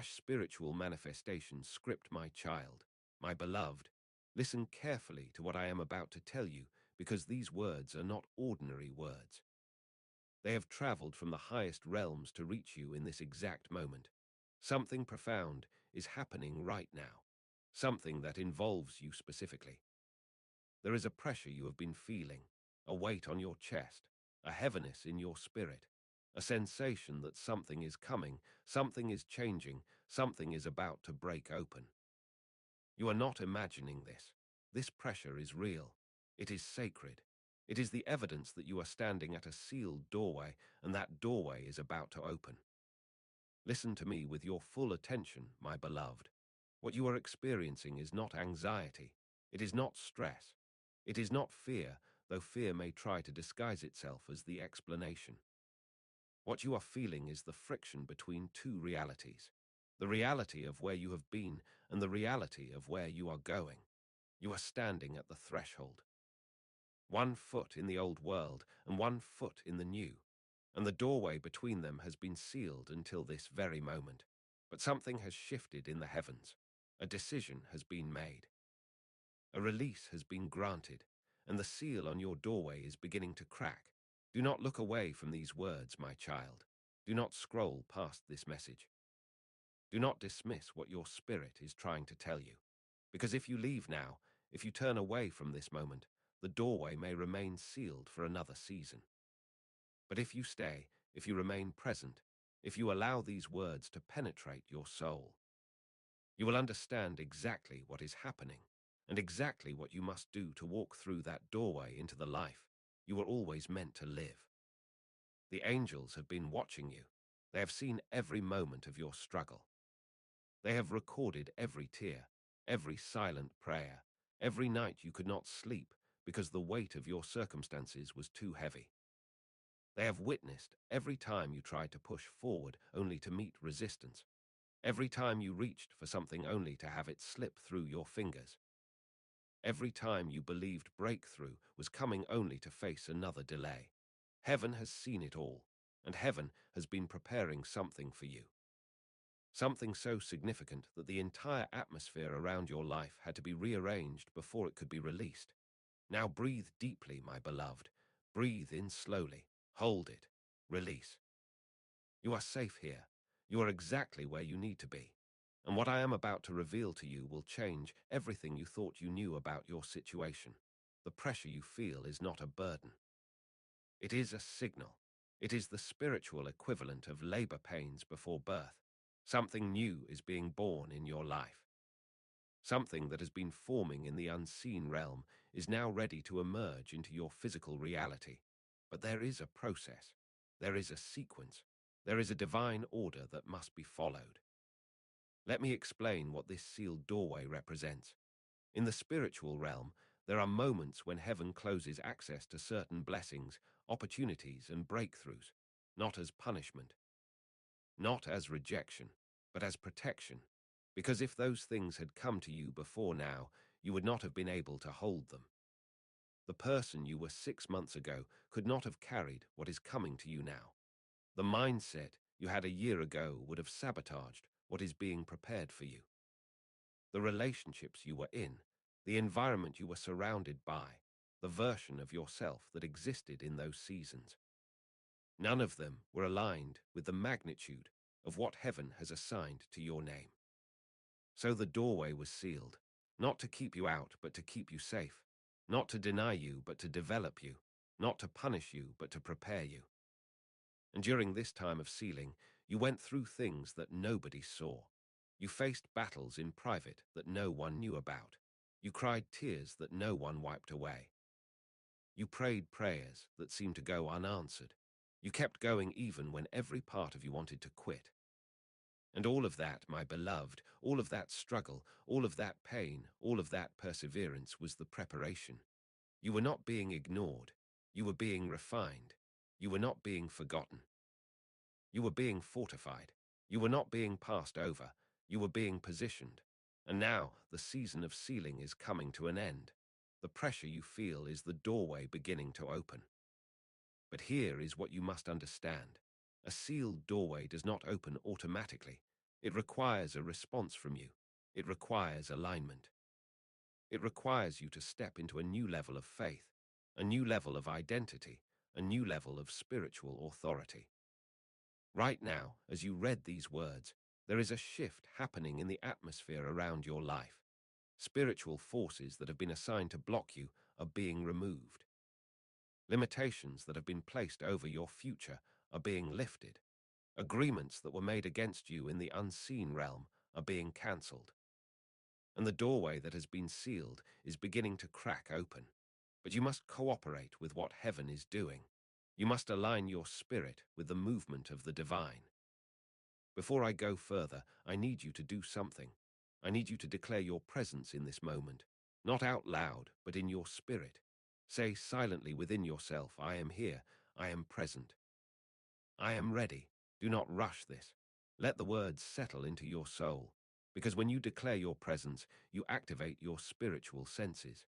Spiritual manifestation script, my child, my beloved. Listen carefully to what I am about to tell you, because these words are not ordinary words. They have traveled from the highest realms to reach you in this exact moment. Something profound is happening right now. Something that involves you specifically. There is a pressure you have been feeling, a weight on your chest, a heaviness in your spirit, a sensation that something is coming, something is changing, something is about to break open. You are not imagining this. This pressure is real. It is sacred. It is the evidence that you are standing at a sealed doorway, and that doorway is about to open. Listen to me with your full attention, my beloved. What you are experiencing is not anxiety. It is not stress. It is not fear, though fear may try to disguise itself as the explanation. What you are feeling is the friction between two realities. The reality of where you have been and the reality of where you are going. You are standing at the threshold. 1 foot in the old world and 1 foot in the new, and the doorway between them has been sealed until this very moment. But something has shifted in the heavens. A decision has been made. A release has been granted, and the seal on your doorway is beginning to crack. Do not look away from these words, my child. Do not scroll past this message. Do not dismiss what your spirit is trying to tell you, because if you leave now, if you turn away from this moment, the doorway may remain sealed for another season. But if you stay, if you remain present, if you allow these words to penetrate your soul, you will understand exactly what is happening and exactly what you must do to walk through that doorway into the life you were always meant to live. The angels have been watching you. They have seen every moment of your struggle. They have recorded every tear, every silent prayer, every night you could not sleep because the weight of your circumstances was too heavy. They have witnessed every time you tried to push forward only to meet resistance, every time you reached for something only to have it slip through your fingers, every time you believed breakthrough was coming only to face another delay. Heaven has seen it all, and heaven has been preparing something for you. Something so significant that the entire atmosphere around your life had to be rearranged before it could be released. Now breathe deeply, my beloved. Breathe in slowly. Hold it. Release. You are safe here. You are exactly where you need to be. And what I am about to reveal to you will change everything you thought you knew about your situation. The pressure you feel is not a burden. It is a signal. It is the spiritual equivalent of labor pains before birth. Something new is being born in your life. Something that has been forming in the unseen realm is now ready to emerge into your physical reality. But there is a process. There is a sequence. There is a divine order that must be followed. Let me explain what this sealed doorway represents. In the spiritual realm, there are moments when heaven closes access to certain blessings, opportunities, and breakthroughs, not as punishment, not as rejection, but as protection. Because if those things had come to you before now, you would not have been able to hold them. The person you were 6 months ago could not have carried what is coming to you now. The mindset you had a year ago would have sabotaged what is being prepared for you. The relationships you were in, the environment you were surrounded by, the version of yourself that existed in those seasons. None of them were aligned with the magnitude of what heaven has assigned to your name. So the doorway was sealed, not to keep you out, but to keep you safe, not to deny you, but to develop you, not to punish you, but to prepare you. And during this time of sealing, you went through things that nobody saw. You faced battles in private that no one knew about. You cried tears that no one wiped away. You prayed prayers that seemed to go unanswered. You kept going even when every part of you wanted to quit. And all of that, my beloved, all of that struggle, all of that pain, all of that perseverance was the preparation. You were not being ignored. You were being refined. You were not being forgotten. You were being fortified. You were not being passed over. You were being positioned. And now the season of sealing is coming to an end. The pressure you feel is the doorway beginning to open. But here is what you must understand. A sealed doorway does not open automatically. It requires a response from you. It requires alignment. It requires you to step into a new level of faith, a new level of identity, a new level of spiritual authority. Right now, as you read these words, there is a shift happening in the atmosphere around your life. Spiritual forces that have been assigned to block you are being removed. Limitations that have been placed over your future are being lifted. Agreements that were made against you in the unseen realm are being cancelled. And the doorway that has been sealed is beginning to crack open. But you must cooperate with what heaven is doing. You must align your spirit with the movement of the divine. Before I go further, I need you to do something. I need you to declare your presence in this moment, not out loud, but in your spirit. Say silently within yourself, I am here, I am present. I am ready. Do not rush this. Let the words settle into your soul, because when you declare your presence, you activate your spiritual senses.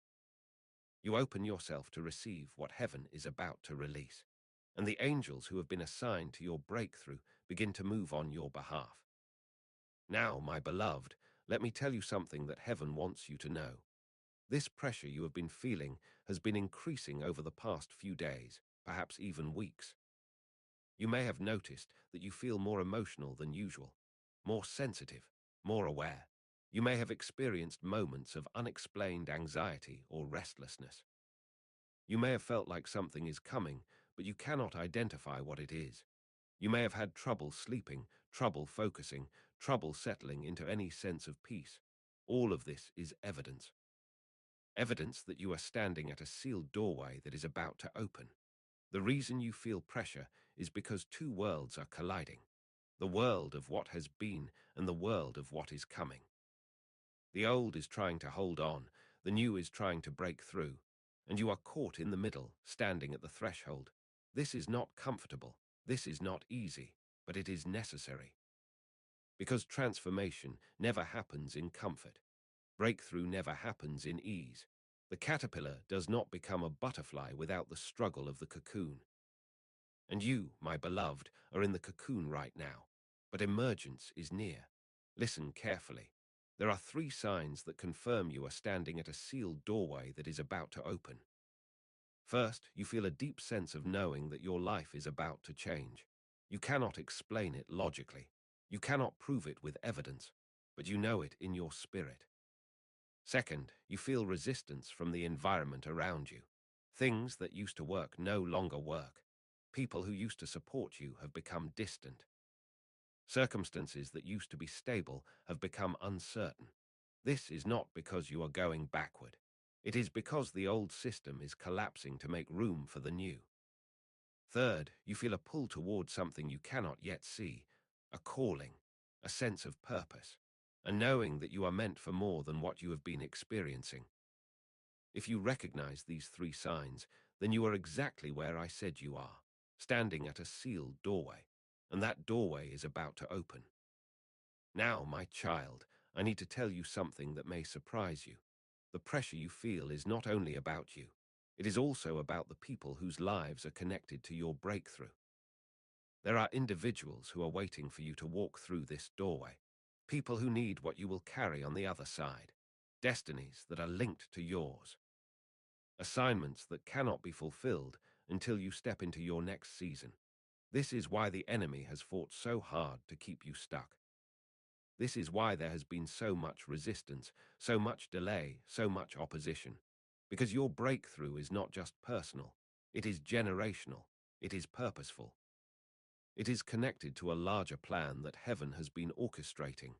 You open yourself to receive what heaven is about to release, and the angels who have been assigned to your breakthrough begin to move on your behalf. Now, my beloved, let me tell you something that heaven wants you to know. This pressure you have been feeling has been increasing over the past few days, perhaps even weeks. You may have noticed that you feel more emotional than usual, more sensitive, more aware. You may have experienced moments of unexplained anxiety or restlessness. You may have felt like something is coming, but you cannot identify what it is. You may have had trouble sleeping, trouble focusing, trouble settling into any sense of peace. All of this is evidence. Evidence that you are standing at a sealed doorway that is about to open. The reason you feel pressure is because two worlds are colliding. The world of what has been and the world of what is coming. The old is trying to hold on, the new is trying to break through, and you are caught in the middle, standing at the threshold. This is not comfortable, this is not easy, but it is necessary. Because transformation never happens in comfort. Breakthrough never happens in ease. The caterpillar does not become a butterfly without the struggle of the cocoon. And you, my beloved, are in the cocoon right now, but emergence is near. Listen carefully. There are three signs that confirm you are standing at a sealed doorway that is about to open. First, you feel a deep sense of knowing that your life is about to change. You cannot explain it logically. You cannot prove it with evidence, but you know it in your spirit. Second, you feel resistance from the environment around you. Things that used to work no longer work. People who used to support you have become distant. Circumstances that used to be stable have become uncertain. This is not because you are going backward. It is because the old system is collapsing to make room for the new. Third, you feel a pull toward something you cannot yet see, a calling, a sense of purpose, a knowing that you are meant for more than what you have been experiencing. If you recognize these three signs, then you are exactly where I said you are, standing at a sealed doorway, and that doorway is about to open. Now, my child, I need to tell you something that may surprise you. The pressure you feel is not only about you, it is also about the people whose lives are connected to your breakthrough. There are individuals who are waiting for you to walk through this doorway, people who need what you will carry on the other side, destinies that are linked to yours, assignments that cannot be fulfilled until you step into your next season. This is why the enemy has fought so hard to keep you stuck. This is why there has been so much resistance, so much delay, so much opposition. Because your breakthrough is not just personal, it is generational, it is purposeful. It is connected to a larger plan that heaven has been orchestrating,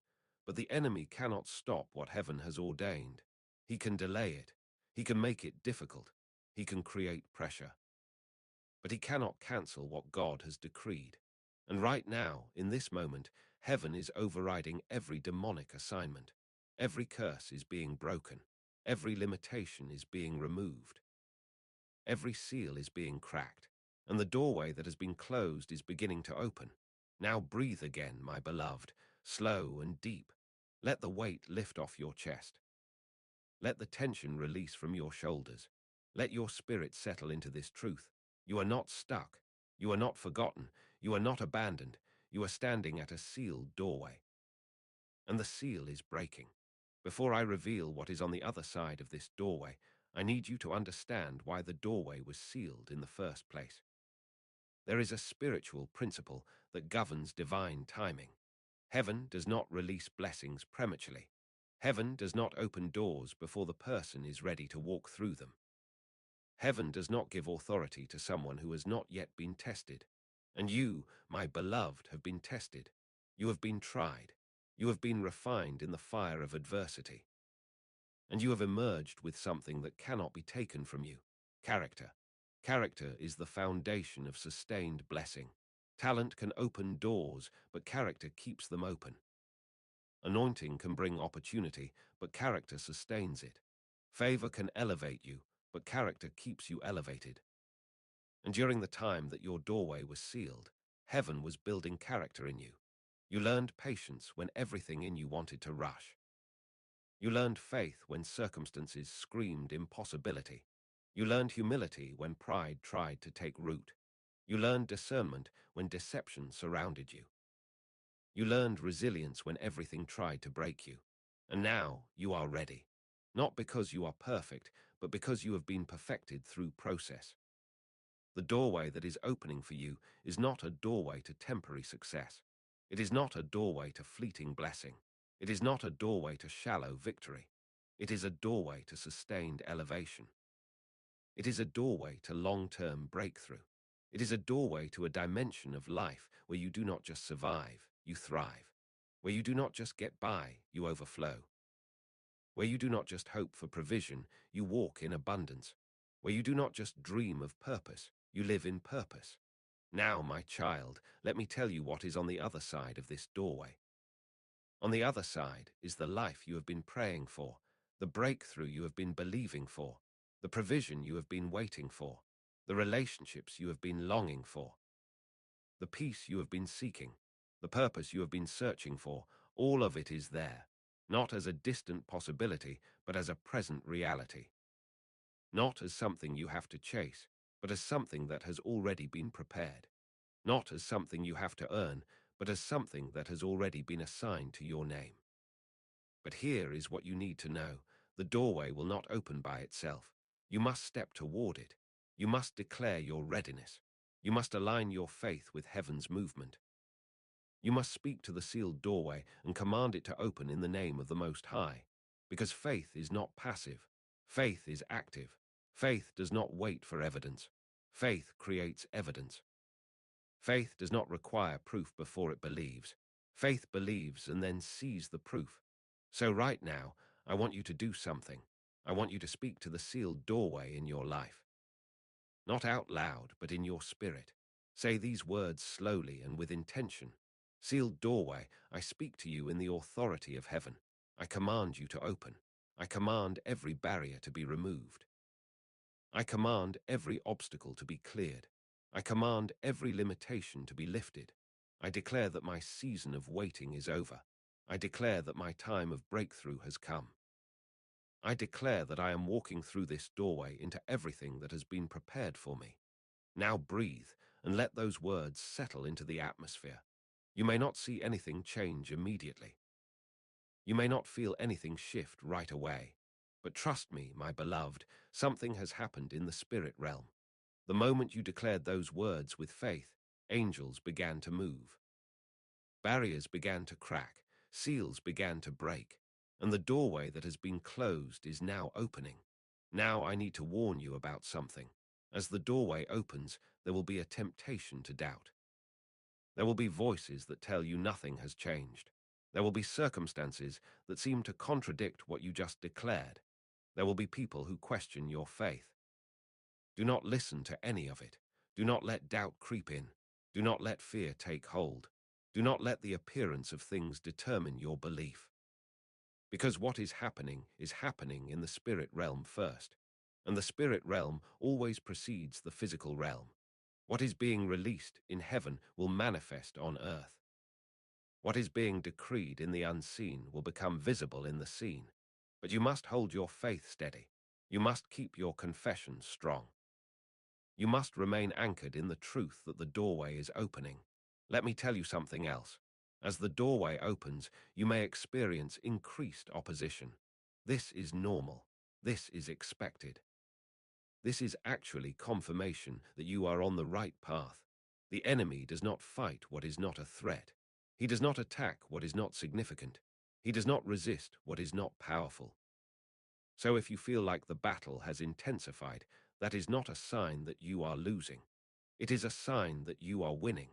but the enemy cannot stop what heaven has ordained. He can delay it, he can make it difficult, he can create pressure. But he cannot cancel what God has decreed. And right now, in this moment, heaven is overriding every demonic assignment. Every curse is being broken. Every limitation is being removed. Every seal is being cracked. And the doorway that has been closed is beginning to open. Now breathe again, my beloved, slow and deep. Let the weight lift off your chest. Let the tension release from your shoulders. Let your spirit settle into this truth. You are not stuck. You are not forgotten. You are not abandoned. You are standing at a sealed doorway. and the seal is breaking. Before I reveal what is on the other side of this doorway, I need you to understand why the doorway was sealed in the first place. There is a spiritual principle that governs divine timing. Heaven does not release blessings prematurely. Heaven does not open doors before the person is ready to walk through them. Heaven does not give authority to someone who has not yet been tested. And you, my beloved, have been tested. You have been tried. You have been refined in the fire of adversity. And you have emerged with something that cannot be taken from you: character. Character is the foundation of sustained blessing. Talent can open doors, but character keeps them open. Anointing can bring opportunity, but character sustains it. Favor can elevate you, but character keeps you elevated. And during the time that your doorway was sealed, heaven was building character in you. You learned patience when everything in you wanted to rush. You learned faith when circumstances screamed impossibility. You learned humility when pride tried to take root. You learned discernment when deception surrounded you. You learned resilience when everything tried to break you. And now you are ready. Not because you are perfect, but because you have been perfected through process. The doorway that is opening for you is not a doorway to temporary success. It is not a doorway to fleeting blessing. It is not a doorway to shallow victory. It is a doorway to sustained elevation. It is a doorway to long-term breakthrough. It is a doorway to a dimension of life where you do not just survive, you thrive. Where you do not just get by, you overflow. Where you do not just hope for provision, you walk in abundance. Where you do not just dream of purpose, you live in purpose. Now, my child, let me tell you what is on the other side of this doorway. On the other side is the life you have been praying for, the breakthrough you have been believing for, the provision you have been waiting for, the relationships you have been longing for, the peace you have been seeking, the purpose you have been searching for. All of it is there, not as a distant possibility, but as a present reality. Not as something you have to chase, but as something that has already been prepared. Not as something you have to earn, but as something that has already been assigned to your name. But here is what you need to know. The doorway will not open by itself. You must step toward it. You must declare your readiness. You must align your faith with heaven's movement. You must speak to the sealed doorway and command it to open in the name of the Most High. Because faith is not passive. Faith is active. Faith does not wait for evidence. Faith creates evidence. Faith does not require proof before it believes. Faith believes and then sees the proof. So right now, I want you to do something. I want you to speak to the sealed doorway in your life. Not out loud, but in your spirit. Say these words slowly and with intention. Sealed doorway, I speak to you in the authority of heaven. I command you to open. I command every barrier to be removed. I command every obstacle to be cleared. I command every limitation to be lifted. I declare that my season of waiting is over. I declare that my time of breakthrough has come. I declare that I am walking through this doorway into everything that has been prepared for me. Now breathe and let those words settle into the atmosphere. You may not see anything change immediately. You may not feel anything shift right away. But trust me, my beloved, something has happened in the spirit realm. The moment you declared those words with faith, angels began to move. Barriers began to crack, seals began to break, and the doorway that has been closed is now opening. Now I need to warn you about something. As the doorway opens, there will be a temptation to doubt. There will be voices that tell you nothing has changed. There will be circumstances that seem to contradict what you just declared. There will be people who question your faith. Do not listen to any of it. Do not let doubt creep in. Do not let fear take hold. Do not let the appearance of things determine your belief. Because what is happening in the spirit realm first. And the spirit realm always precedes the physical realm. What is being released in heaven will manifest on earth. What is being decreed in the unseen will become visible in the seen. But you must hold your faith steady. You must keep your confession strong. You must remain anchored in the truth that the doorway is opening. Let me tell you something else. As the doorway opens, you may experience increased opposition. This is normal. This is expected. This is actually confirmation that you are on the right path. The enemy does not fight what is not a threat. He does not attack what is not significant. He does not resist what is not powerful. So if you feel like the battle has intensified, that is not a sign that you are losing. It is a sign that you are winning.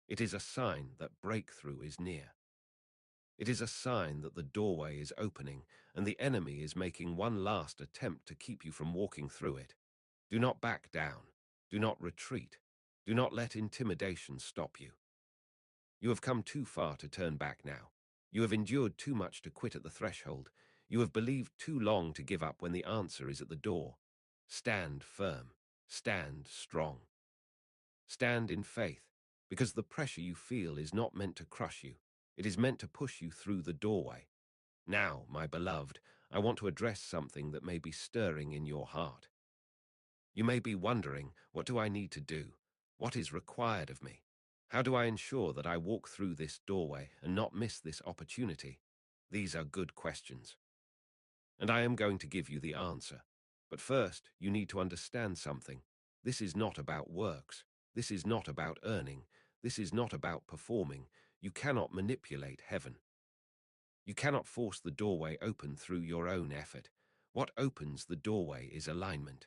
It is a sign that breakthrough is near. It is a sign that the doorway is opening and the enemy is making one last attempt to keep you from walking through it. Do not back down. Do not retreat. Do not let intimidation stop you. You have come too far to turn back now. You have endured too much to quit at the threshold. You have believed too long to give up when the answer is at the door. Stand firm. Stand strong. Stand in faith, because the pressure you feel is not meant to crush you. It is meant to push you through the doorway. Now, my beloved, I want to address something that may be stirring in your heart. You may be wondering, what do I need to do? What is required of me? How do I ensure that I walk through this doorway and not miss this opportunity? These are good questions. And I am going to give you the answer. But first, you need to understand something. This is not about works. This is not about earning. This is not about performing. You cannot manipulate heaven. You cannot force the doorway open through your own effort. What opens the doorway is alignment.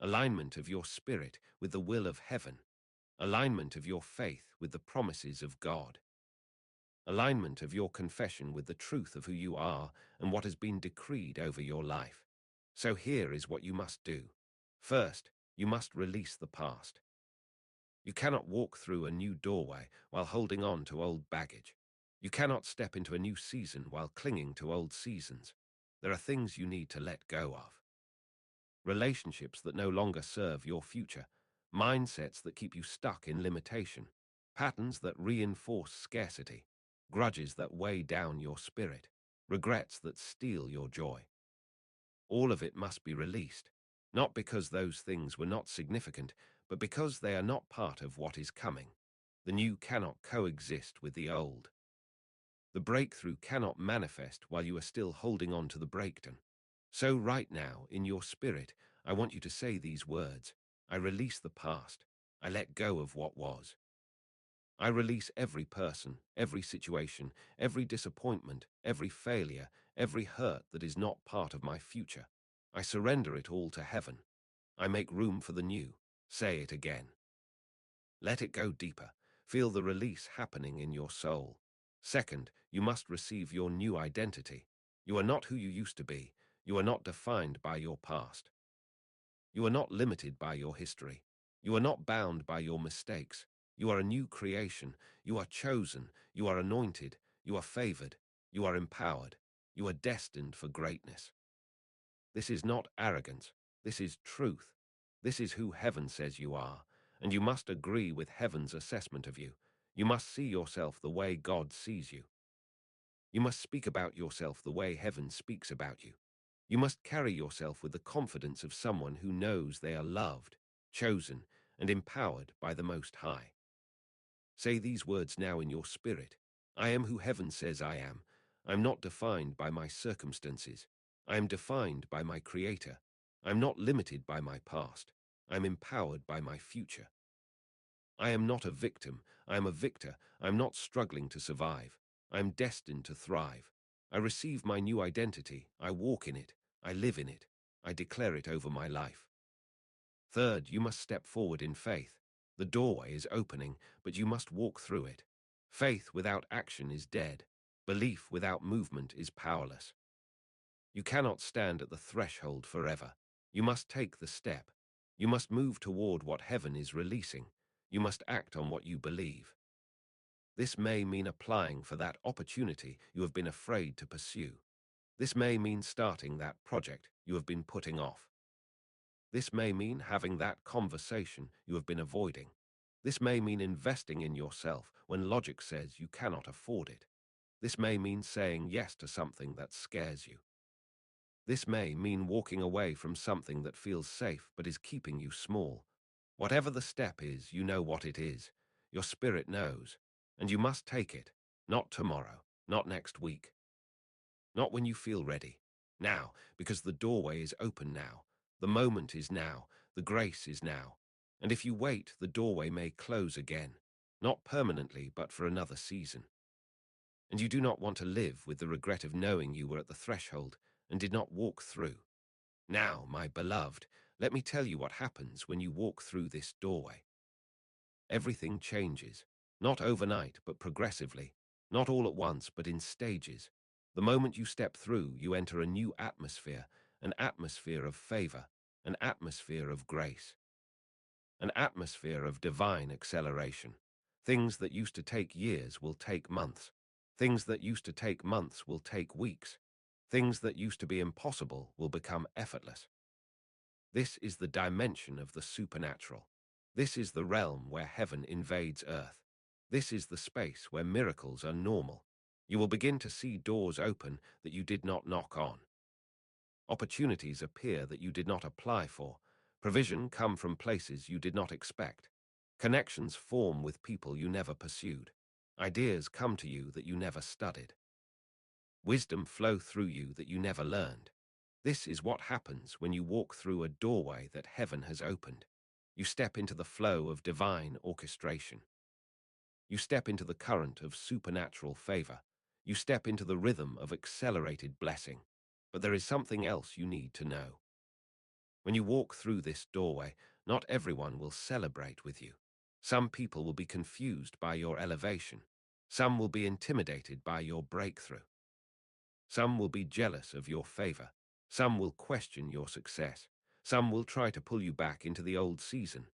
Alignment of your spirit with the will of heaven. Alignment of your faith with the promises of God. Alignment of your confession with the truth of who you are and what has been decreed over your life. So here is what you must do. First, you must release the past. You cannot walk through a new doorway while holding on to old baggage. You cannot step into a new season while clinging to old seasons. There are things you need to let go of. Relationships that no longer serve your future. Mindsets that keep you stuck in limitation. Patterns that reinforce scarcity. Grudges that weigh down your spirit. Regrets that steal your joy. All of it must be released, not because those things were not significant, but because they are not part of what is coming. The new cannot coexist with the old. The breakthrough cannot manifest while you are still holding on to the breakdown. So right now, in your spirit, I want you to say these words. I release the past. I let go of what was. I release every person, every situation, every disappointment, every failure, every hurt that is not part of my future. I surrender it all to heaven. I make room for the new. Say it again. Let it go deeper. Feel the release happening in your soul. Second, you must receive your new identity. You are not who you used to be. You are not defined by your past. You are not limited by your history. You are not bound by your mistakes. You are a new creation. You are chosen. You are anointed. You are favored. You are empowered. You are destined for greatness. This is not arrogance. This is truth. This is who heaven says you are, and you must agree with heaven's assessment of you. You must see yourself the way God sees you. You must speak about yourself the way heaven speaks about you. You must carry yourself with the confidence of someone who knows they are loved, chosen, and empowered by the Most High. Say these words now in your spirit. I am who heaven says I am. I am not defined by my circumstances. I am defined by my Creator. I am not limited by my past. I am empowered by my future. I am not a victim. I am a victor. I am not struggling to survive. I am destined to thrive. I receive my new identity. I walk in it. I live in it. I declare it over my life. Third, you must step forward in faith. The doorway is opening, but you must walk through it. Faith without action is dead. Belief without movement is powerless. You cannot stand at the threshold forever. You must take the step. You must move toward what heaven is releasing. You must act on what you believe. This may mean applying for that opportunity you have been afraid to pursue. This may mean starting that project you have been putting off. This may mean having that conversation you have been avoiding. This may mean investing in yourself when logic says you cannot afford it. This may mean saying yes to something that scares you. This may mean walking away from something that feels safe but is keeping you small. Whatever the step is, you know what it is. Your spirit knows, and you must take it. Not tomorrow, not next week, not when you feel ready. Now, because the doorway is open now. The moment is now. The grace is now. And if you wait, the doorway may close again. Not permanently, but for another season. And you do not want to live with the regret of knowing you were at the threshold and did not walk through. Now, my beloved, let me tell you what happens when you walk through this doorway. Everything changes, not overnight, but progressively, not all at once, but in stages. The moment you step through, you enter a new atmosphere, an atmosphere of favor, an atmosphere of grace, an atmosphere of divine acceleration. Things that used to take years will take months. Things that used to take months will take weeks. Things that used to be impossible will become effortless. This is the dimension of the supernatural. This is the realm where heaven invades earth. This is the space where miracles are normal. You will begin to see doors open that you did not knock on. Opportunities appear that you did not apply for. Provision come from places you did not expect. Connections form with people you never pursued. Ideas come to you that you never studied. Wisdom flow through you that you never learned. This is what happens when you walk through a doorway that heaven has opened. You step into the flow of divine orchestration. You step into the current of supernatural favor. You step into the rhythm of accelerated blessing. But there is something else you need to know. When you walk through this doorway, not everyone will celebrate with you. Some people will be confused by your elevation. Some will be intimidated by your breakthrough. Some will be jealous of your favor. Some will question your success. Some will try to pull you back into the old season.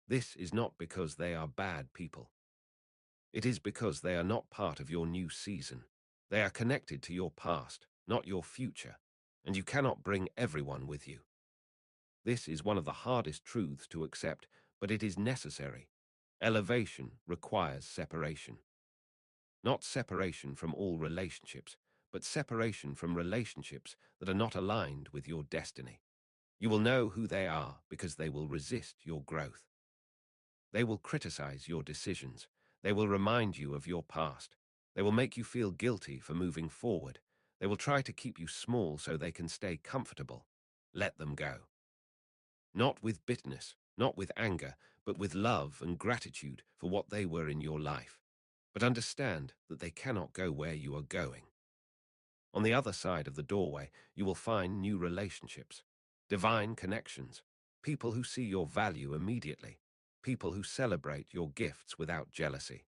This is not because they are bad people. It is because they are not part of your new season. They are connected to your past, not your future, and you cannot bring everyone with you. This is one of the hardest truths to accept, but it is necessary. Elevation requires separation. Not separation from all relationships, but separation from relationships that are not aligned with your destiny. You will know who they are because they will resist your growth. They will criticize your decisions. They will remind you of your past. They will make you feel guilty for moving forward. They will try to keep you small so they can stay comfortable. Let them go. Not with bitterness, not with anger, but with love and gratitude for what they were in your life. But understand that they cannot go where you are going. On the other side of the doorway, you will find new relationships, divine connections, people who see your value immediately, people who celebrate your gifts without jealousy,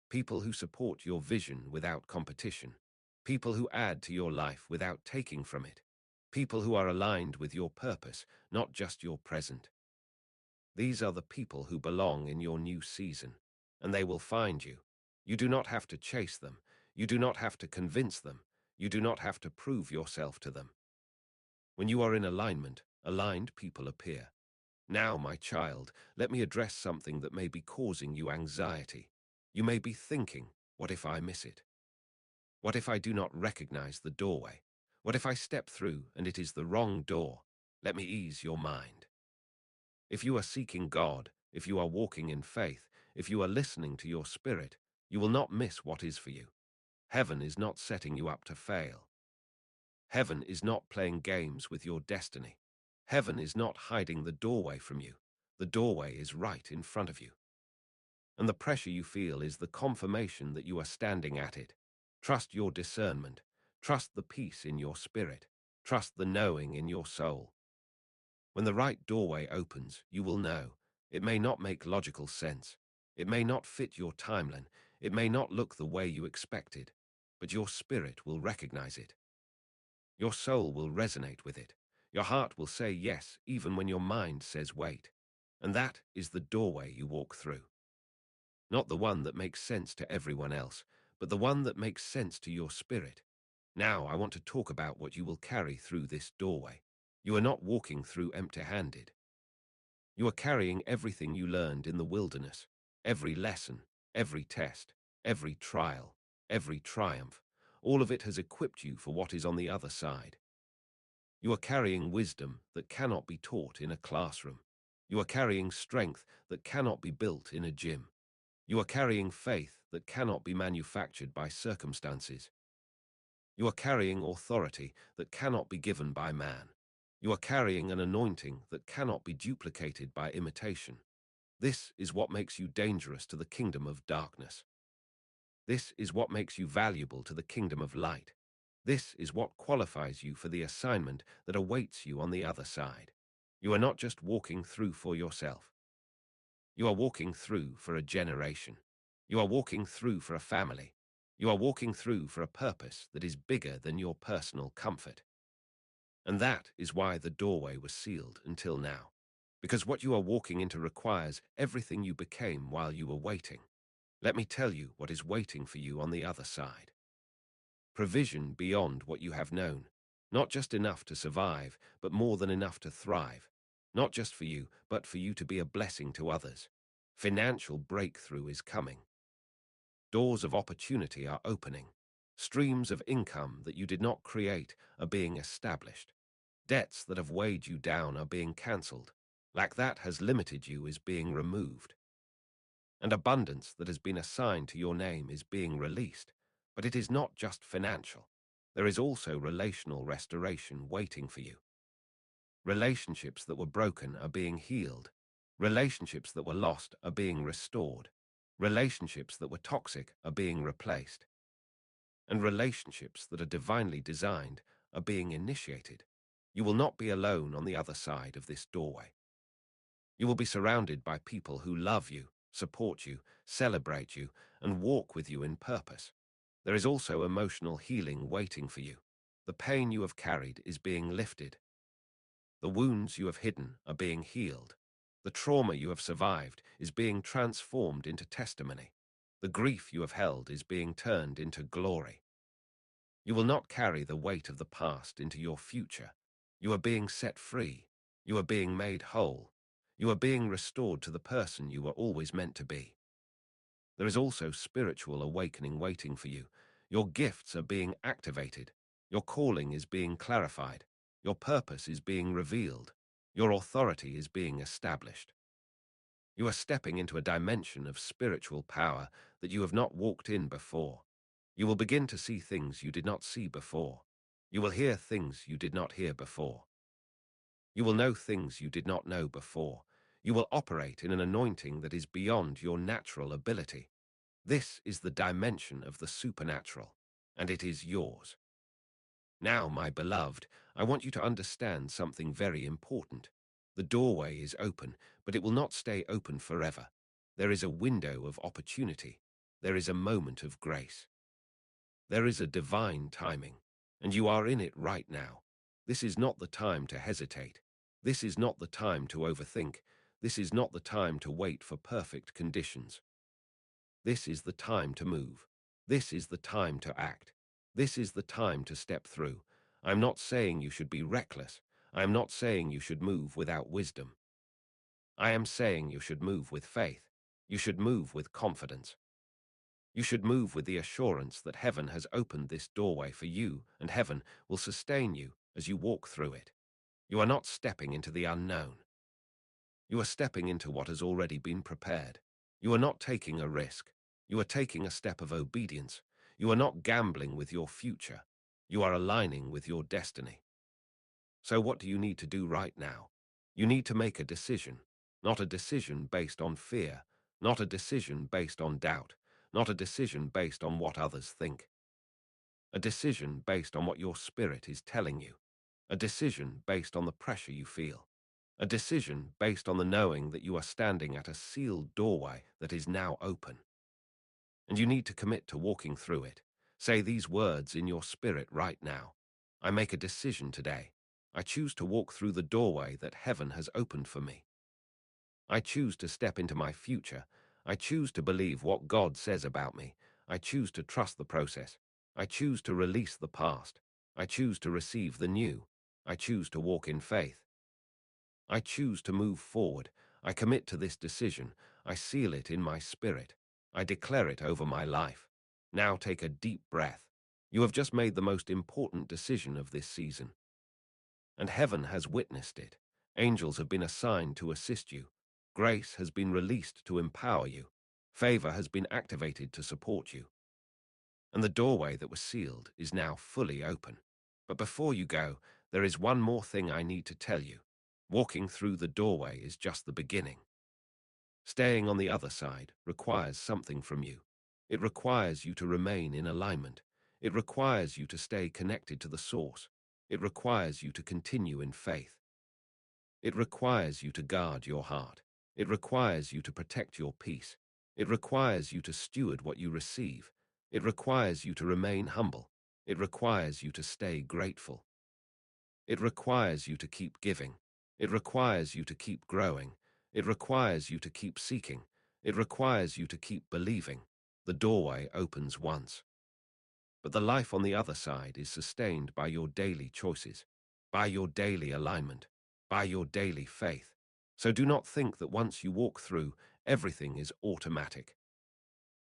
people who support your vision without competition, people who add to your life without taking from it, people who are aligned with your purpose, not just your present. These are the people who belong in your new season, and they will find you. You do not have to chase them. You do not have to convince them. You do not have to prove yourself to them. When you are in alignment, aligned people appear. Now, my child, let me address something that may be causing you anxiety. You may be thinking, what if I miss it? What if I do not recognize the doorway? What if I step through and it is the wrong door? Let me ease your mind. If you are seeking God, if you are walking in faith, if you are listening to your spirit, you will not miss what is for you. Heaven is not setting you up to fail. Heaven is not playing games with your destiny. Heaven is not hiding the doorway from you. The doorway is right in front of you. And the pressure you feel is the confirmation that you are standing at it. Trust your discernment. Trust the peace in your spirit. Trust the knowing in your soul. When the right doorway opens, you will know. It may not make logical sense. It may not fit your timeline. It may not look the way you expected, but your spirit will recognize it. Your soul will resonate with it. Your heart will say yes, even when your mind says wait. And that is the doorway you walk through. Not the one that makes sense to everyone else, but the one that makes sense to your spirit. Now I want to talk about what you will carry through this doorway. You are not walking through empty-handed. You are carrying everything you learned in the wilderness, every lesson, every test, every trial, every triumph. All of it has equipped you for what is on the other side. You are carrying wisdom that cannot be taught in a classroom. You are carrying strength that cannot be built in a gym. You are carrying faith that cannot be manufactured by circumstances. You are carrying authority that cannot be given by man. You are carrying an anointing that cannot be duplicated by imitation. This is what makes you dangerous to the kingdom of darkness. This is what makes you valuable to the kingdom of light. This is what qualifies you for the assignment that awaits you on the other side. You are not just walking through for yourself. You are walking through for a generation. You are walking through for a family. You are walking through for a purpose that is bigger than your personal comfort. And that is why the doorway was sealed until now. Because what you are walking into requires everything you became while you were waiting. Let me tell you what is waiting for you on the other side. Provision beyond what you have known. Not just enough to survive, but more than enough to thrive. Not just for you, but for you to be a blessing to others. Financial breakthrough is coming. Doors of opportunity are opening. Streams of income that you did not create are being established. Debts that have weighed you down are being cancelled. Lack that has limited you is being removed. And abundance that has been assigned to your name is being released. But it is not just financial. There is also relational restoration waiting for you. Relationships that were broken are being healed. Relationships that were lost are being restored. Relationships that were toxic are being replaced. And relationships that are divinely designed are being initiated. You will not be alone on the other side of this doorway. You will be surrounded by people who love you, support you, celebrate you, and walk with you in purpose. There is also emotional healing waiting for you. The pain you have carried is being lifted. The wounds you have hidden are being healed. The trauma you have survived is being transformed into testimony. The grief you have held is being turned into glory. You will not carry the weight of the past into your future. You are being set free. You are being made whole. You are being restored to the person you were always meant to be. There is also spiritual awakening waiting for you. Your gifts are being activated. Your calling is being clarified. Your purpose is being revealed. Your authority is being established. You are stepping into a dimension of spiritual power that you have not walked in before. You will begin to see things you did not see before. You will hear things you did not hear before. You will know things you did not know before. You will operate in an anointing that is beyond your natural ability. This is the dimension of the supernatural, and it is yours. Now, my beloved, I want you to understand something very important. The doorway is open, but it will not stay open forever. There is a window of opportunity. There is a moment of grace. There is a divine timing, and you are in it right now. This is not the time to hesitate. This is not the time to overthink. This is not the time to wait for perfect conditions. This is the time to move. This is the time to act. This is the time to step through. I'm not saying you should be reckless. I am not saying you should move without wisdom. I am saying you should move with faith. You should move with confidence. You should move with the assurance that heaven has opened this doorway for you, and heaven will sustain you as you walk through it. You are not stepping into the unknown. You are stepping into what has already been prepared. You are not taking a risk. You are taking a step of obedience. You are not gambling with your future. You are aligning with your destiny. So what do you need to do right now? You need to make a decision, not a decision based on fear, not a decision based on doubt, not a decision based on what others think. A decision based on what your spirit is telling you. A decision based on the pressure you feel. A decision based on the knowing that you are standing at a sealed doorway that is now open. And you need to commit to walking through it. Say these words in your spirit right now. I make a decision today. I choose to walk through the doorway that heaven has opened for me. I choose to step into my future. I choose to believe what God says about me. I choose to trust the process. I choose to release the past. I choose to receive the new. I choose to walk in faith. I choose to move forward. I commit to this decision. I seal it in my spirit. I declare it over my life. Now take a deep breath. You have just made the most important decision of this season. And heaven has witnessed it. Angels have been assigned to assist you. Grace has been released to empower you. Favor has been activated to support you, and the doorway that was sealed is now fully open. But before you go, there is one more thing I need to tell you. Walking through the doorway is just the beginning. Staying on the other side requires something from you. It requires you to remain in alignment. It requires you to stay connected to the source. It requires you to continue in faith. It requires you to guard your heart. It requires you to protect your peace. It requires you to steward what you receive. It requires you to remain humble. It requires you to stay grateful. It requires you to keep giving. It requires you to keep growing. It requires you to keep seeking. It requires you to keep believing. The doorway opens once, but the life on the other side is sustained by your daily choices, by your daily alignment, by your daily faith. So do not think that once you walk through, everything is automatic.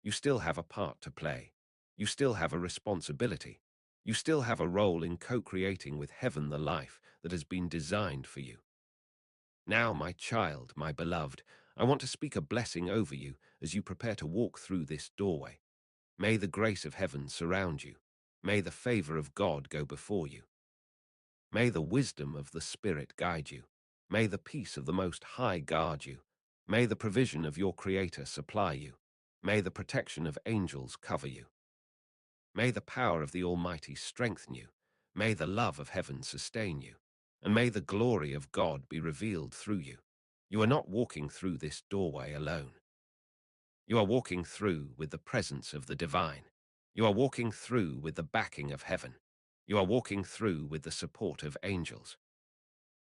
You still have a part to play. You still have a responsibility. You still have a role in co-creating with heaven the life that has been designed for you. Now, my child, my beloved, I want to speak a blessing over you as you prepare to walk through this doorway. May the grace of heaven surround you. May the favor of God go before you. May the wisdom of the Spirit guide you. May the peace of the Most High guard you. May the provision of your Creator supply you. May the protection of angels cover you. May the power of the Almighty strengthen you. May the love of heaven sustain you. And may the glory of God be revealed through you. You are not walking through this doorway alone. You are walking through with the presence of the divine. You are walking through with the backing of heaven. You are walking through with the support of angels.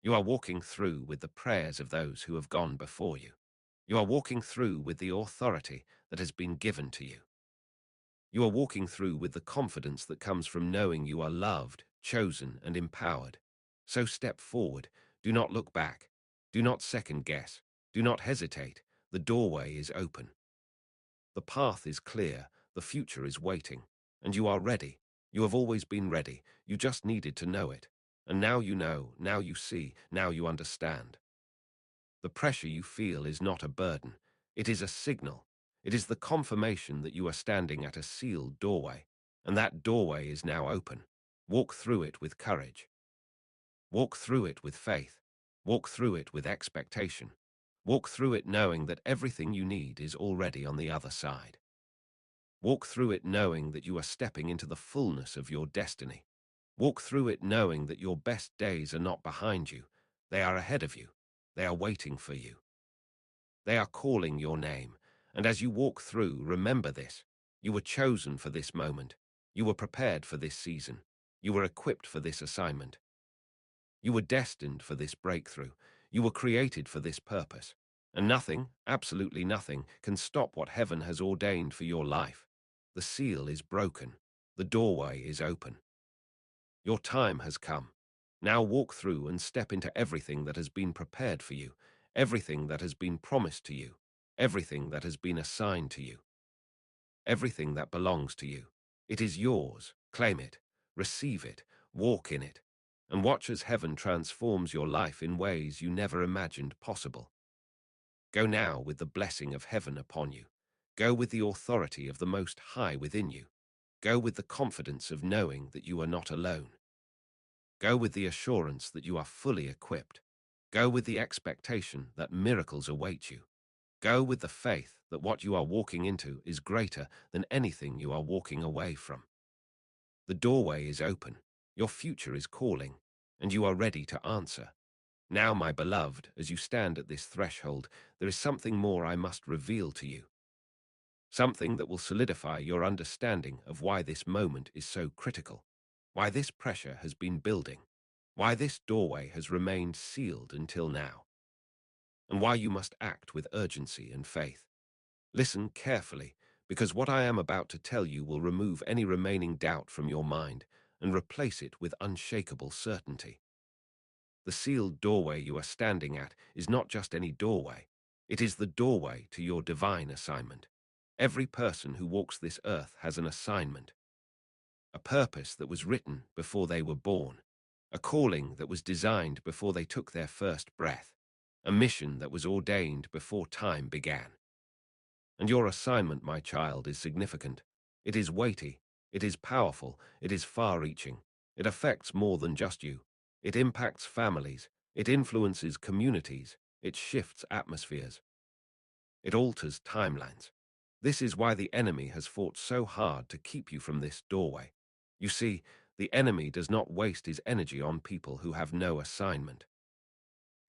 You are walking through with the prayers of those who have gone before you. You are walking through with the authority that has been given to you. You are walking through with the confidence that comes from knowing you are loved, chosen, and empowered. So step forward. Do not look back. Do not second guess. Do not hesitate. The doorway is open. The path is clear. The future is waiting. And you are ready. You have always been ready. You just needed to know it. And now you know, now you see, now you understand. The pressure you feel is not a burden. It is a signal. It is the confirmation that you are standing at a sealed doorway, and that doorway is now open. Walk through it with courage. Walk through it with faith. Walk through it with expectation. Walk through it knowing that everything you need is already on the other side. Walk through it knowing that you are stepping into the fullness of your destiny. Walk through it knowing that your best days are not behind you. They are ahead of you. They are waiting for you. They are calling your name, and as you walk through, remember this. You were chosen for this moment. You were prepared for this season. You were equipped for this assignment. You were destined for this breakthrough. You were created for this purpose. And nothing, absolutely nothing, can stop what heaven has ordained for your life. The seal is broken. The doorway is open. Your time has come. Now walk through and step into everything that has been prepared for you, everything that has been promised to you, everything that has been assigned to you, everything that belongs to you. It is yours. Claim it, receive it, walk in it, and watch as heaven transforms your life in ways you never imagined possible. Go now with the blessing of heaven upon you. Go with the authority of the Most High within you. Go with the confidence of knowing that you are not alone. Go with the assurance that you are fully equipped. Go with the expectation that miracles await you. Go with the faith that what you are walking into is greater than anything you are walking away from. The doorway is open, your future is calling, and you are ready to answer. Now, my beloved, as you stand at this threshold, there is something more I must reveal to you. Something that will solidify your understanding of why this moment is so critical, why this pressure has been building, why this doorway has remained sealed until now, and why you must act with urgency and faith. Listen carefully, because what I am about to tell you will remove any remaining doubt from your mind and replace it with unshakable certainty. The sealed doorway you are standing at is not just any doorway. It is the doorway to your divine assignment. Every person who walks this earth has an assignment, a purpose that was written before they were born, a calling that was designed before they took their first breath, a mission that was ordained before time began. And your assignment, my child, is significant. It is weighty. It is powerful. It is far-reaching. It affects more than just you. It impacts families. It influences communities. It shifts atmospheres. It alters timelines. This is why the enemy has fought so hard to keep you from this doorway. You see, the enemy does not waste his energy on people who have no assignment.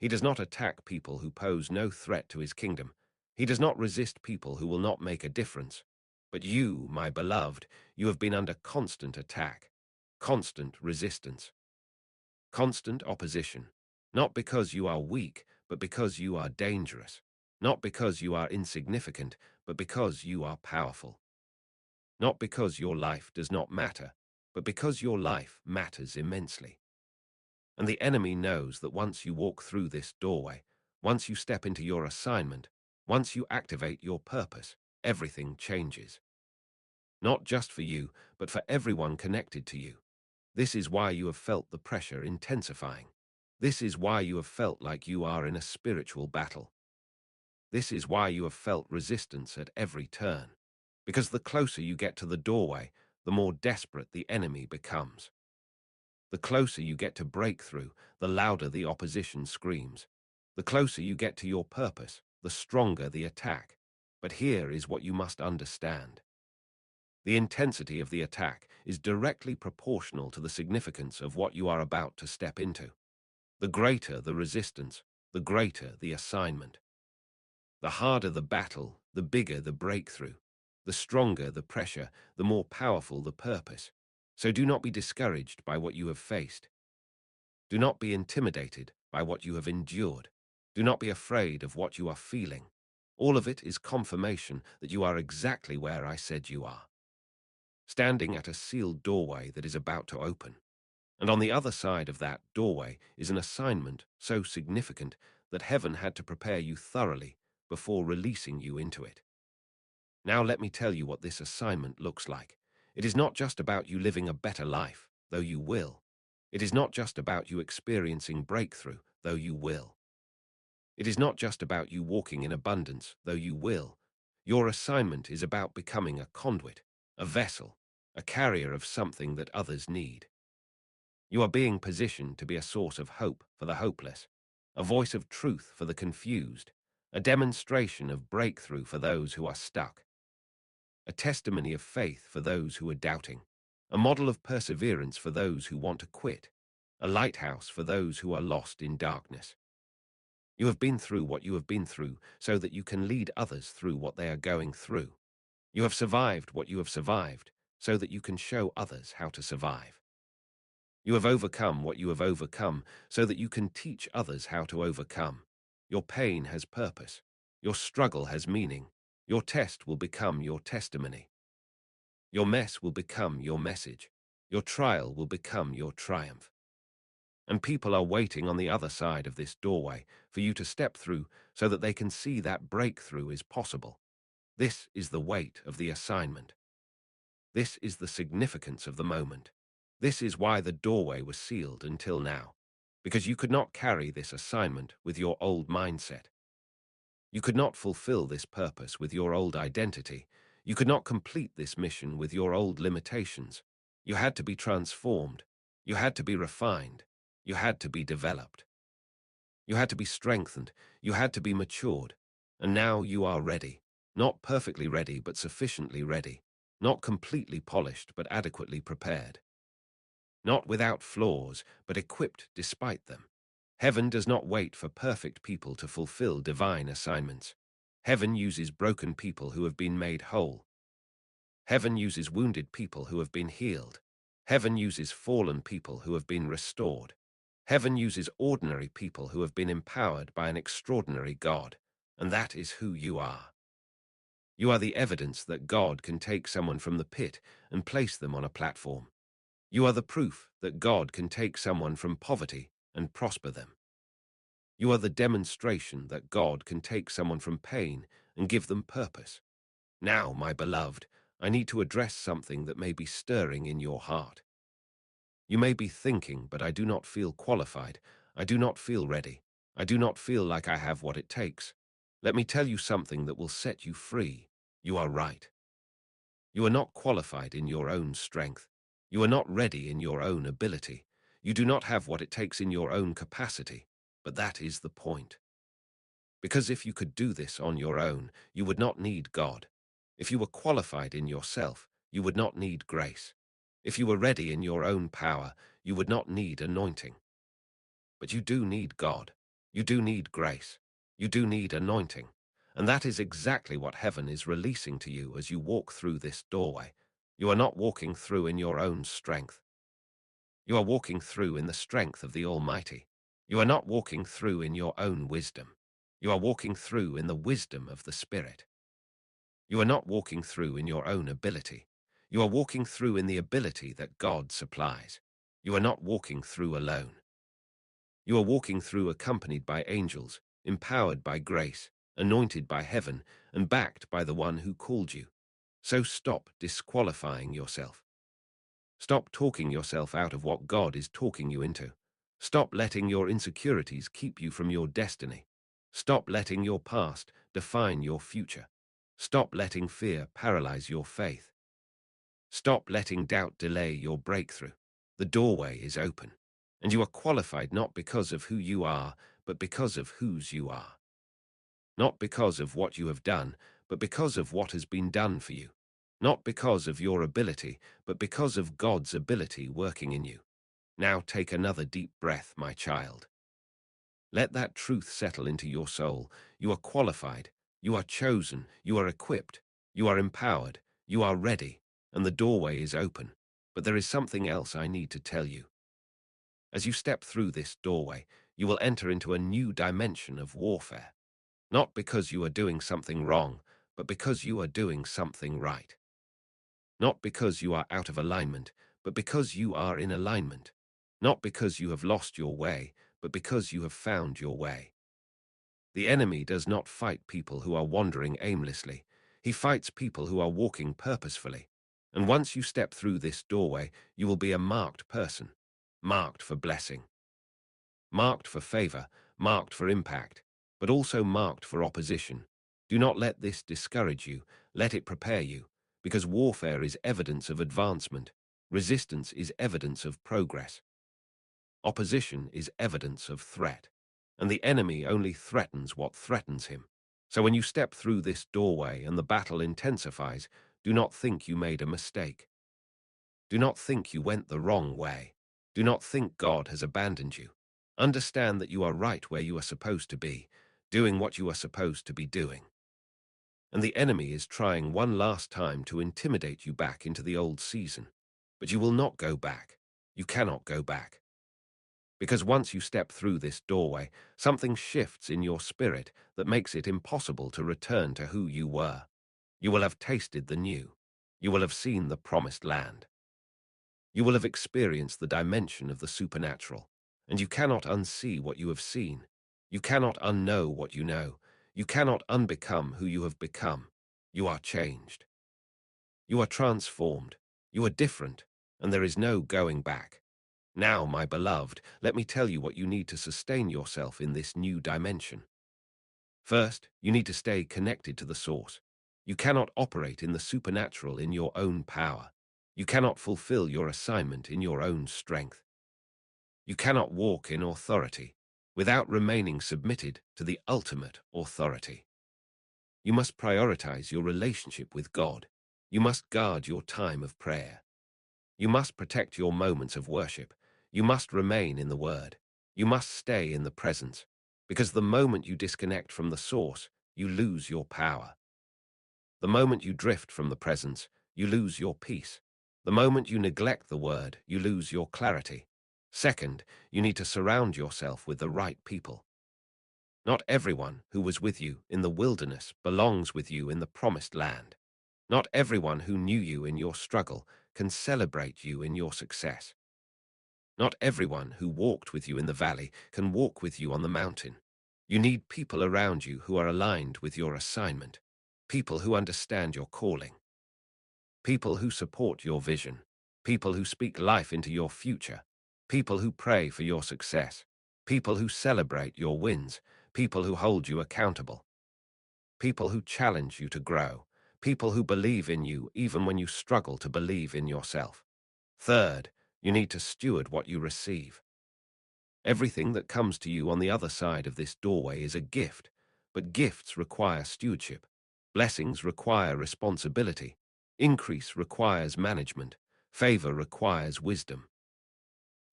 He does not attack people who pose no threat to his kingdom. He does not resist people who will not make a difference. But you, my beloved, you have been under constant attack, constant resistance, constant opposition. Not because you are weak, but because you are dangerous. Not because you are insignificant, but because you are powerful. Not because your life does not matter, but because your life matters immensely. And the enemy knows that once you walk through this doorway, once you step into your assignment, once you activate your purpose, everything changes. Not just for you, but for everyone connected to you. This is why you have felt the pressure intensifying. This is why you have felt like you are in a spiritual battle. This is why you have felt resistance at every turn. Because the closer you get to the doorway, the more desperate the enemy becomes. The closer you get to breakthrough, the louder the opposition screams. The closer you get to your purpose, the stronger the attack. But here is what you must understand. The intensity of the attack is directly proportional to the significance of what you are about to step into. The greater the resistance, the greater the assignment. The harder the battle, the bigger the breakthrough. The stronger the pressure, the more powerful the purpose. So do not be discouraged by what you have faced. Do not be intimidated by what you have endured. Do not be afraid of what you are feeling. All of it is confirmation that you are exactly where I said you are. Standing at a sealed doorway that is about to open. And on the other side of that doorway is an assignment so significant that heaven had to prepare you thoroughly before releasing you into it. Now let me tell you what this assignment looks like. It is not just about you living a better life, though you will. It is not just about you experiencing breakthrough, though you will. It is not just about you walking in abundance, though you will. Your assignment is about becoming a conduit, a vessel, a carrier of something that others need. You are being positioned to be a source of hope for the hopeless, a voice of truth for the confused, a demonstration of breakthrough for those who are stuck, a testimony of faith for those who are doubting, a model of perseverance for those who want to quit, a lighthouse for those who are lost in darkness. You have been through what you have been through so that you can lead others through what they are going through. You have survived what you have survived so that you can show others how to survive. You have overcome what you have overcome so that you can teach others how to overcome. Your pain has purpose. Your struggle has meaning. Your test will become your testimony. Your mess will become your message. Your trial will become your triumph. And people are waiting on the other side of this doorway for you to step through so that they can see that breakthrough is possible. This is the weight of the assignment. This is the significance of the moment. This is why the doorway was sealed until now, because you could not carry this assignment with your old mindset. You could not fulfill this purpose with your old identity. You could not complete this mission with your old limitations. You had to be transformed. You had to be refined. You had to be developed. You had to be strengthened. You had to be matured. And now you are ready. Not perfectly ready, but sufficiently ready. Not completely polished, but adequately prepared. Not without flaws, but equipped despite them. Heaven does not wait for perfect people to fulfill divine assignments. Heaven uses broken people who have been made whole. Heaven uses wounded people who have been healed. Heaven uses fallen people who have been restored. Heaven uses ordinary people who have been empowered by an extraordinary God, and that is who you are. You are the evidence that God can take someone from the pit and place them on a platform. You are the proof that God can take someone from poverty and prosper them. You are the demonstration that God can take someone from pain and give them purpose. Now, my beloved, I need to address something that may be stirring in your heart. You may be thinking, but I do not feel qualified. I do not feel ready. I do not feel like I have what it takes. Let me tell you something that will set you free. You are right. You are not qualified in your own strength. You are not ready in your own ability. You do not have what it takes in your own capacity. But that is the point. Because if you could do this on your own, you would not need God. If you were qualified in yourself, you would not need grace. If you were ready in your own power, you would not need anointing. But you do need God. You do need grace. You do need anointing. And that is exactly what heaven is releasing to you as you walk through this doorway. You are not walking through in your own strength. You are walking through in the strength of the Almighty. You are not walking through in your own wisdom. You are walking through in the wisdom of the Spirit. You are not walking through in your own ability. You are walking through in the ability that God supplies. You are not walking through alone. You are walking through accompanied by angels, empowered by grace, anointed by heaven, and backed by the one who called you. So stop disqualifying yourself. Stop talking yourself out of what God is talking you into. Stop letting your insecurities keep you from your destiny. Stop letting your past define your future. Stop letting fear paralyze your faith. Stop letting doubt delay your breakthrough. The doorway is open, and you are qualified not because of who you are, but because of whose you are. Not because of what you have done, but because of what has been done for you. Not because of your ability, but because of God's ability working in you. Now take another deep breath, my child. Let that truth settle into your soul. You are qualified, you are chosen, you are equipped, you are empowered, you are ready, and the doorway is open. But there is something else I need to tell you. As you step through this doorway, you will enter into a new dimension of warfare. Not because you are doing something wrong, but because you are doing something right. Not because you are out of alignment, but because you are in alignment. Not because you have lost your way, but because you have found your way. The enemy does not fight people who are wandering aimlessly. He fights people who are walking purposefully. And once you step through this doorway, you will be a marked person, marked for blessing, marked for favor, marked for impact, but also marked for opposition. Do not let this discourage you. Let it prepare you, because warfare is evidence of advancement. Resistance is evidence of progress. Opposition is evidence of threat, and the enemy only threatens what threatens him. So when you step through this doorway and the battle intensifies, do not think you made a mistake. Do not think you went the wrong way. Do not think God has abandoned you. Understand that you are right where you are supposed to be, doing what you are supposed to be doing. And the enemy is trying one last time to intimidate you back into the old season. But you will not go back. You cannot go back. Because once you step through this doorway, something shifts in your spirit that makes it impossible to return to who you were. You will have tasted the new. You will have seen the promised land. You will have experienced the dimension of the supernatural, and you cannot unsee what you have seen. You cannot unknow what you know. You cannot unbecome who you have become. You are changed. You are transformed. You are different, and there is no going back. Now, my beloved, let me tell you what you need to sustain yourself in this new dimension. First, you need to stay connected to the source. You cannot operate in the supernatural in your own power. You cannot fulfill your assignment in your own strength. You cannot walk in authority without remaining submitted to the ultimate authority. You must prioritize your relationship with God. You must guard your time of prayer. You must protect your moments of worship. You must remain in the Word. You must stay in the presence, because the moment you disconnect from the source, you lose your power. The moment you drift from the presence, you lose your peace. The moment you neglect the Word, you lose your clarity. Second, you need to surround yourself with the right people. Not everyone who was with you in the wilderness belongs with you in the promised land. Not everyone who knew you in your struggle can celebrate you in your success. Not everyone who walked with you in the valley can walk with you on the mountain. You need people around you who are aligned with your assignment, people who understand your calling, people who support your vision, people who speak life into your future, people who pray for your success, people who celebrate your wins, people who hold you accountable, people who challenge you to grow, People who believe in you even when you struggle to believe in yourself. Third, you need to steward what you receive. Everything that comes to you on the other side of this doorway is a gift, but gifts require stewardship. Blessings require responsibility. Increase requires management. Favor requires wisdom.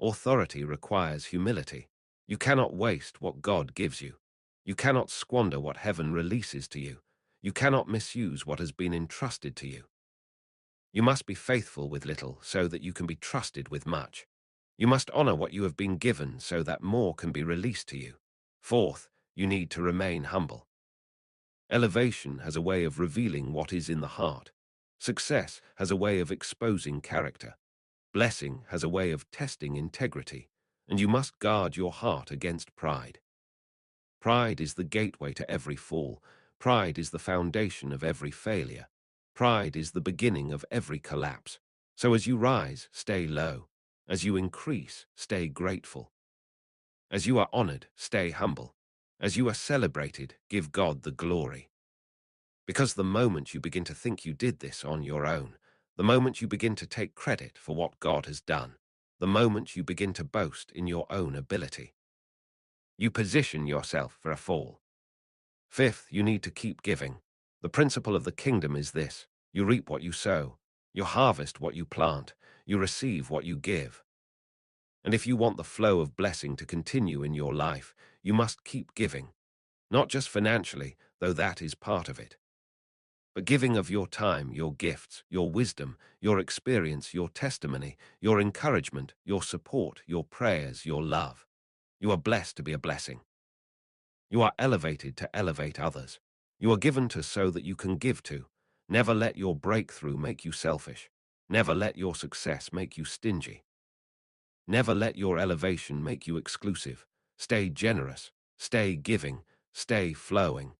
Authority requires humility. You cannot waste what God gives you. You cannot squander what heaven releases to you. You cannot misuse what has been entrusted to you. You must be faithful with little so that you can be trusted with much. You must honor what you have been given so that more can be released to you. Fourth, you need to remain humble. Elevation has a way of revealing what is in the heart. Success has a way of exposing character. Blessing has a way of testing integrity, and you must guard your heart against pride. Pride is the gateway to every fall. Pride is the foundation of every failure. Pride is the beginning of every collapse. So as you rise, stay low. As you increase, stay grateful. As you are honored, stay humble. As you are celebrated, give God the glory. Because the moment you begin to think you did this on your own, the moment you begin to take credit for what God has done, the moment you begin to boast in your own ability, you position yourself for a fall. Fifth, you need to keep giving. The principle of the kingdom is this: you reap what you sow, you harvest what you plant, you receive what you give. And if you want the flow of blessing to continue in your life, you must keep giving. Not just financially, though that is part of it, but giving of your time, your gifts, your wisdom, your experience, your testimony, your encouragement, your support, your prayers, your love. You are blessed to be a blessing. You are elevated to elevate others. You are given to so that you can give to. Never let your breakthrough make you selfish. Never let your success make you stingy. Never let your elevation make you exclusive. Stay generous, stay giving, stay flowing.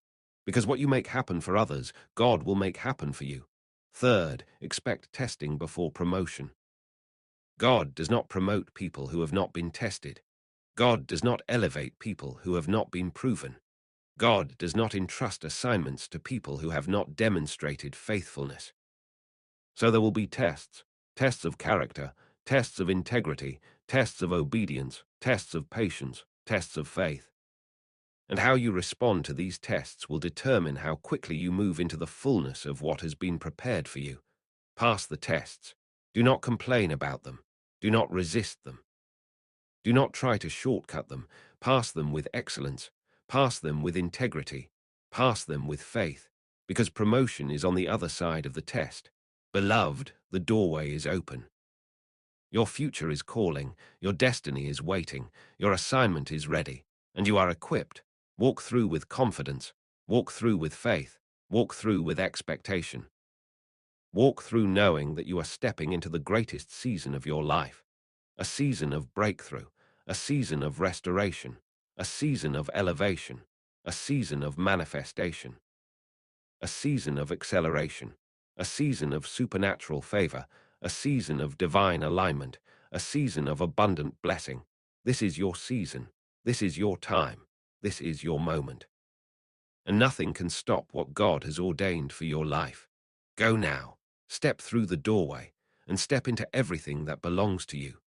Because what you make happen for others, God will make happen for you. Third, expect testing before promotion. God does not promote people who have not been tested. God does not elevate people who have not been proven. God does not entrust assignments to people who have not demonstrated faithfulness. So there will be tests, tests of character, tests of integrity, tests of obedience, tests of patience, tests of faith. And how you respond to these tests will determine how quickly you move into the fullness of what has been prepared for you. Pass the tests. Do not complain about them. Do not resist them. Do not try to shortcut them. Pass them with excellence. Pass them with integrity. Pass them with faith, because promotion is on the other side of the test. Beloved, the doorway is open. Your future is calling, your destiny is waiting, your assignment is ready, and you are equipped. Walk through with confidence, walk through with faith, walk through with expectation. Walk through knowing that you are stepping into the greatest season of your life, a season of breakthrough, a season of restoration, a season of elevation, a season of manifestation, a season of acceleration, a season of supernatural favor, a season of divine alignment, a season of abundant blessing. This is your season. This is your time. This is your moment. And nothing can stop what God has ordained for your life. Go now, step through the doorway, and step into everything that belongs to you.